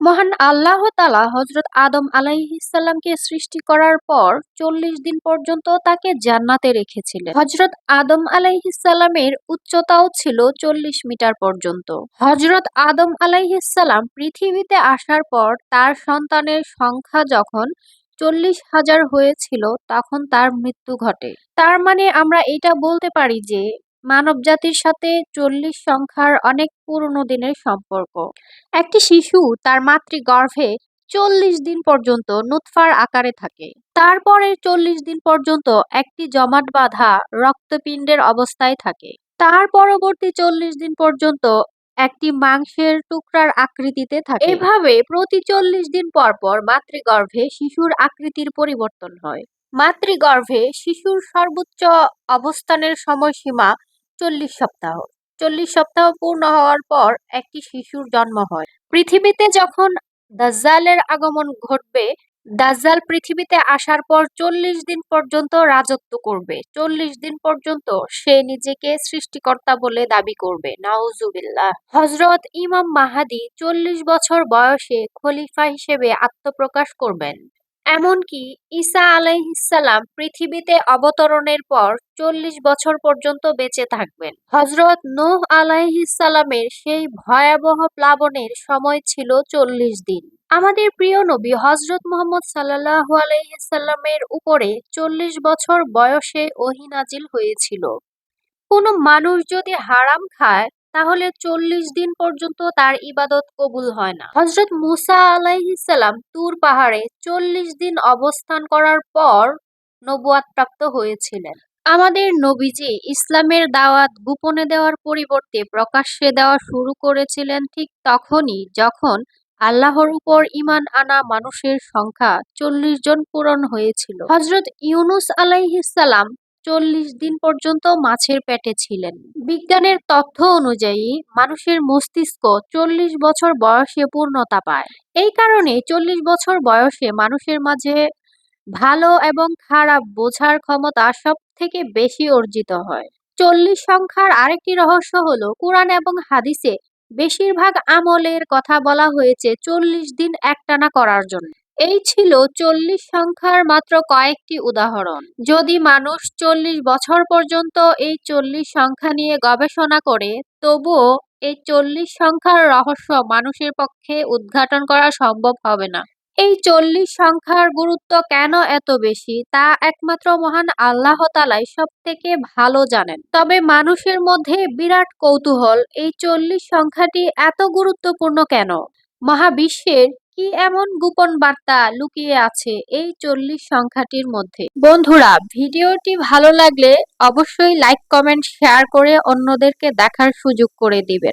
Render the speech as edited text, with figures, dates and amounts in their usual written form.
মহান আল্লাহ তাআলা হযরত আদম আলাইহিস সালামকে সৃষ্টি করার পর ৪০ দিন পর্যন্ত তাকে জান্নাতে রেখেছিলেন। হযরত আদম আলাইহিস সালামের উচ্চতাও ছিল ৪০ মিটার পর্যন্ত। হযরত আদম আলাইহিস সালাম পৃথিবীতে আসার পর তার সন্তানের সংখ্যা যখন ৪০,০০০ হয়েছিল তখন তার মৃত্যু ঘটে। তার মানে আমরা এটা বলতে পারি যে মানবজাতির সাথে ৪০ সংখ্যার অনেক পুরনো দিনের সম্পর্ক। একটি শিশু তার মাতৃগর্ভে ৪০ দিন পর্যন্ত নুতফার আকারে থাকে। তারপরের ৪০ দিন পর্যন্ত একটি জমাট বাঁধা রক্তপিণ্ডের অবস্থায় থাকে। তার পরবর্তী ৪০ দিন পর্যন্ত একটি মাংসের টুকরার আকৃতিতে থাকে। এভাবে প্রতি ৪০ দিন পর পর মাতৃগর্ভে শিশুর আকৃতির পরিবর্তন হয়। মাতৃগর্ভে শিশুর সর্বোচ্চ অবস্থানের সময়সীমা ৪০ সপ্তাহ। ৪০ সপ্তাহ পূর্ণ হওয়ার পর একটি শিশুর জন্ম হয়। পৃথিবীতে যখন দাজ্জালের আগমন ঘটবে, দাজ্জাল পৃথিবীতে আসার পর ৪০ দিন পর্যন্ত রাজত্ব করবে। ৪০ দিন পর্যন্ত সে নিজেকে সৃষ্টিকর্তা বলে দাবি করবে। নাউজুবিল্লাহ। হযরত ইমাম মাহদী ৪০ বছর বয়সে খলিফা হিসেবে আত্মপ্রকাশ করবেন। এমনকি ঈসা আলাইহিস সালাম পৃথিবীতে অবতরণের পর ৪০ বছর পর্যন্ত বেঁচে থাকবেন। হযরত নূহ আলাইহিস সালামের সেই ভয়াবহ প্লাবনের সময় ছিল ৪০ দিন। আমাদের প্রিয় নবী হযরত মুহাম্মদ সাল্লাল্লাহু আলাইহি সাল্লামের উপরে ৪০ বছর বয়সে ওহী নাজিল হয়েছিল। কোনো মানুষ যদি হারাম খায় তাহলে ৪০ দিন পর্যন্ত তার ইবাদত কবুল হয় না। হযরত মুসা আলাইহিস সালাম তুর পাহাড়ে ৪০ দিন অবস্থান করার পর নবুয়াত প্রাপ্ত হয়েছিলেন। আমাদের নবীজি ইসলামের দাওয়াত গোপনে দেওয়ার পরিবর্তে প্রকাশ্যে দেওয়া শুরু করেছিলেন ঠিক তখনই যখন আল্লাহর উপর ঈমান আনা মানুষের সংখ্যা ৪০ জন পূরণ হয়েছিল। হযরত ইউনুস আলাইহিস সালাম ৪০ দিন পর্যন্ত মাছের পেটে ছিলেন। বিজ্ঞানের তথ্য অনুযায়ী মানুষের মস্তিষ্ক ৪০ বছর বয়সে পূর্ণতা পায়। এই কারণে ৪০ বছর বয়সে মানুষের মাঝে ভালো এবং খারাপ বোঝার ক্ষমতা সব থেকে বেশি অর্জিত হয়। ৪০ সংখ্যার আরেকটি রহস্য হলো কুরআন এবং হাদিসে বেশিরভাগ আমলের কথা বলা হয়েছে ৪০ দিন একটানা করার জন্য। এই ছিল ৪০ সংখ্যার মাত্র কয়েকটি উদাহরণ। যদি মানুষ ৪০ বছর পর্যন্ত এই ৪০ সংখ্যা নিয়ে গবেষণা করে, তবুও এই ৪০ সংখ্যার রহস্য মানুষের পক্ষে উদ্ঘাটন করা সম্ভব হবে না। এই ৪০ সংখ্যার গুরুত্ব কেন এত বেশি তা একমাত্র মহান আল্লাহ তাআলাই সব থেকে ভালো জানেন। তবে মানুষের মধ্যে বিরাট কৌতূহল, এই ৪০ সংখ্যাটি এত গুরুত্বপূর্ণ কেন? মহাবিশ্বের কি এমন গোপন বার্তা লুকিয়ে আছে এই ৪০ সংখ্যাটির মধ্যে? বন্ধুরা, ভিডিওটি ভালো লাগলে অবশ্যই লাইক, কমেন্ট, শেয়ার করে অন্যদেরকে দেখার সুযোগ করে দিবেন।